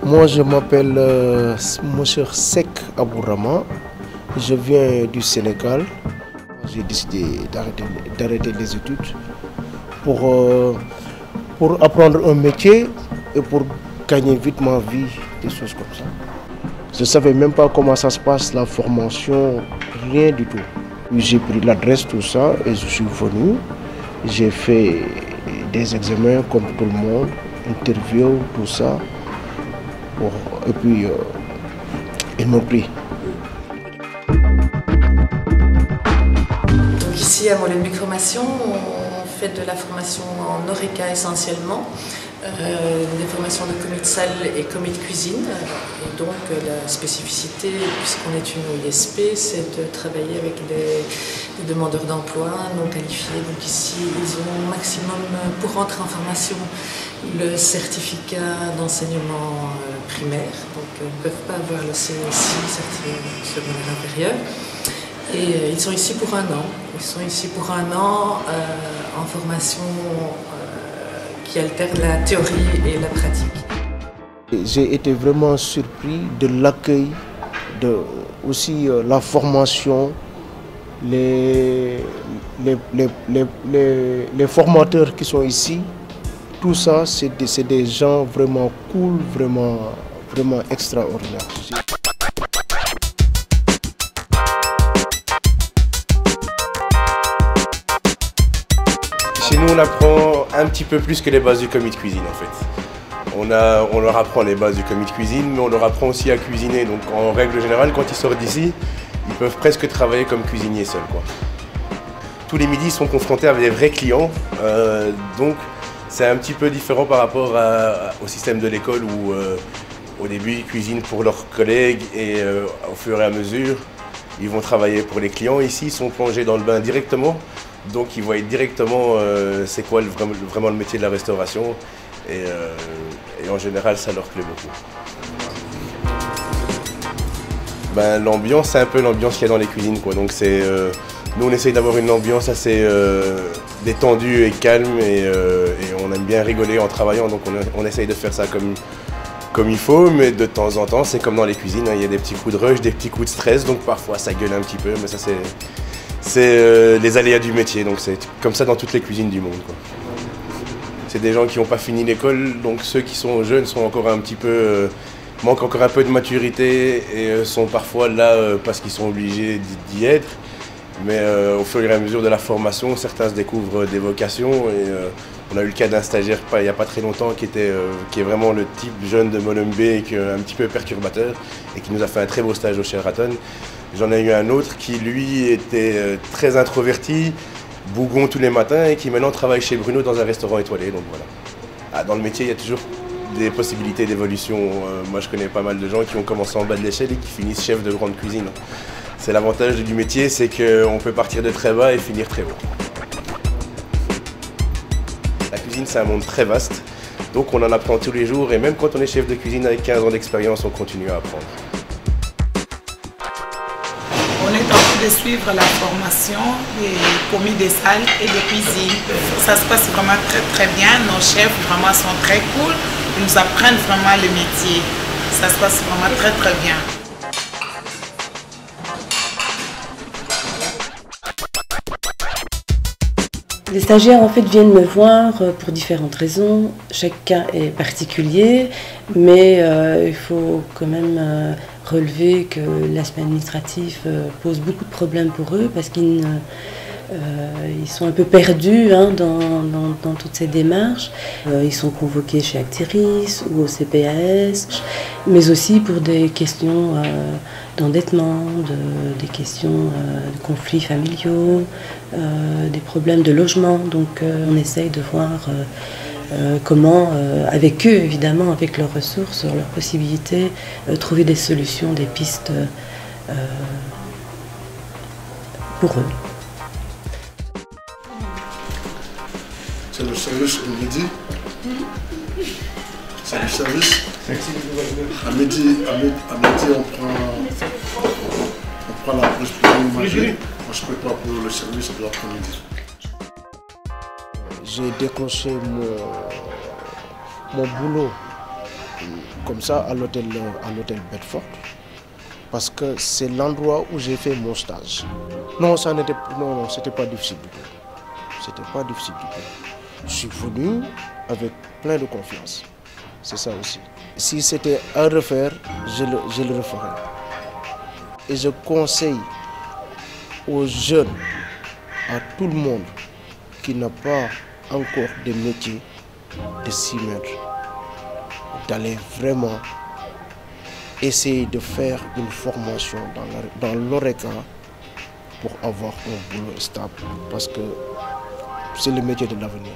Moi, je m'appelle Monsieur Sek Abourama. Je viens du Sénégal. J'ai décidé d'arrêter les études pour apprendre un métier et pour gagner vite ma vie, des choses comme ça. Je ne savais même pas comment ça se passe, la formation, rien du tout. J'ai pris l'adresse, tout ça, et je suis venu. J'ai fait des examens comme tout le monde, interview, tout ça. Et puis, ils m'ont pris. Donc ici à Molenbeek Formation, on fait de la formation en Horeca essentiellement, des formations de commis de salle et commis de cuisine. Et donc la spécificité, puisqu'on est une OISP, c'est de travailler avec des demandeurs d'emploi non qualifiés. Donc ici, ils ont au maximum, pour rentrer en formation, le certificat d'enseignement primaire. Donc ils ne peuvent pas avoir le CSI, certificat secondaire inférieur. Et ils sont ici pour un an. Ils sont ici pour un an en formation qui alterne la théorie et la pratique. J'ai été vraiment surpris de l'accueil, aussi la formation, les formateurs qui sont ici. Tout ça, c'est des gens vraiment cool, vraiment extraordinaires. Chez nous, on apprend un petit peu plus que les bases du commis de cuisine en fait. On leur apprend les bases du commis de cuisine, mais on leur apprend aussi à cuisiner. Donc en règle générale, quand ils sortent d'ici, ils peuvent presque travailler comme cuisiniers seuls, quoi. Tous les midis, ils sont confrontés avec des vrais clients, donc c'est un petit peu différent par rapport au système de l'école où au début ils cuisinent pour leurs collègues et au fur et à mesure ils vont travailler pour les clients. Ici ils sont plongés dans le bain directement, donc ils voient directement c'est quoi vraiment le métier de la restauration et en général ça leur plaît beaucoup. Ben, l'ambiance, c'est un peu l'ambiance qu'il y a dans les cuisines, quoi. Donc nous on essaye d'avoir une ambiance assez détendue et calme et on aime bien rigoler en travaillant, donc on essaye de faire ça comme il faut, mais de temps en temps c'est comme dans les cuisines, hein, il y a des petits coups de rush, des petits coups de stress, donc parfois ça gueule un petit peu, mais ça c'est les aléas du métier, donc c'est comme ça dans toutes les cuisines du monde, quoi. C'est des gens qui n'ont pas fini l'école, donc ceux qui sont jeunes sont encore un petit peu manquent encore un peu de maturité et sont parfois là parce qu'ils sont obligés d'y être. Mais au fur et à mesure de la formation, certains se découvrent des vocations et on a eu le cas d'un stagiaire il n'y a pas très longtemps qui est vraiment le type jeune de Molenbeek, un petit peu perturbateur et qui nous a fait un très beau stage au Sheraton. J'en ai eu un autre qui lui était très introverti, bougon tous les matins et qui maintenant travaille chez Bruno dans un restaurant étoilé. Donc voilà. Ah, dans le métier, il y a toujours des possibilités d'évolution. Moi je connais pas mal de gens qui ont commencé en bas de l'échelle et qui finissent chef de grande cuisine. C'est l'avantage du métier, c'est qu'on peut partir de très bas et finir très haut. La cuisine, c'est un monde très vaste, donc on en apprend tous les jours et même quand on est chef de cuisine avec 15 ans d'expérience, on continue à apprendre. On est en train de suivre la formation des commis de salle et de cuisine. Ça se passe vraiment très bien, nos chefs vraiment sont très cool, ils nous apprennent vraiment le métier. Ça se passe vraiment très bien. Les stagiaires en fait viennent me voir pour différentes raisons. Chaque cas est particulier, mais il faut quand même relever que l'aspect administratif pose beaucoup de problèmes pour eux parce qu'ils sont un peu perdus dans toutes ces démarches. Ils sont convoqués chez Actiris ou au CPAS, mais aussi pour des questions d'endettement, des questions de conflits familiaux, des problèmes de logement. Donc on essaye de voir comment, avec eux évidemment, avec leurs ressources, leurs possibilités, trouver des solutions, des pistes pour eux. C'est le service au midi. C'est le service. À midi, on prend la pause pour nous manger. On se prépare pour le service de l'après-midi. J'ai décroché mon boulot comme ça à l'hôtel Bedford parce que c'est l'endroit où j'ai fait mon stage. Non, c'était pas difficile du tout. C'était pas difficile du tout. Je suis venu avec plein de confiance. C'est ça aussi. Si c'était à refaire, je le referais. Et je conseille aux jeunes, à tout le monde qui n'a pas encore de métier, de s'y mettre, d'aller vraiment essayer de faire une formation dans l'ORECA pour avoir un boulot stable, parce que c'est le métier de l'avenir.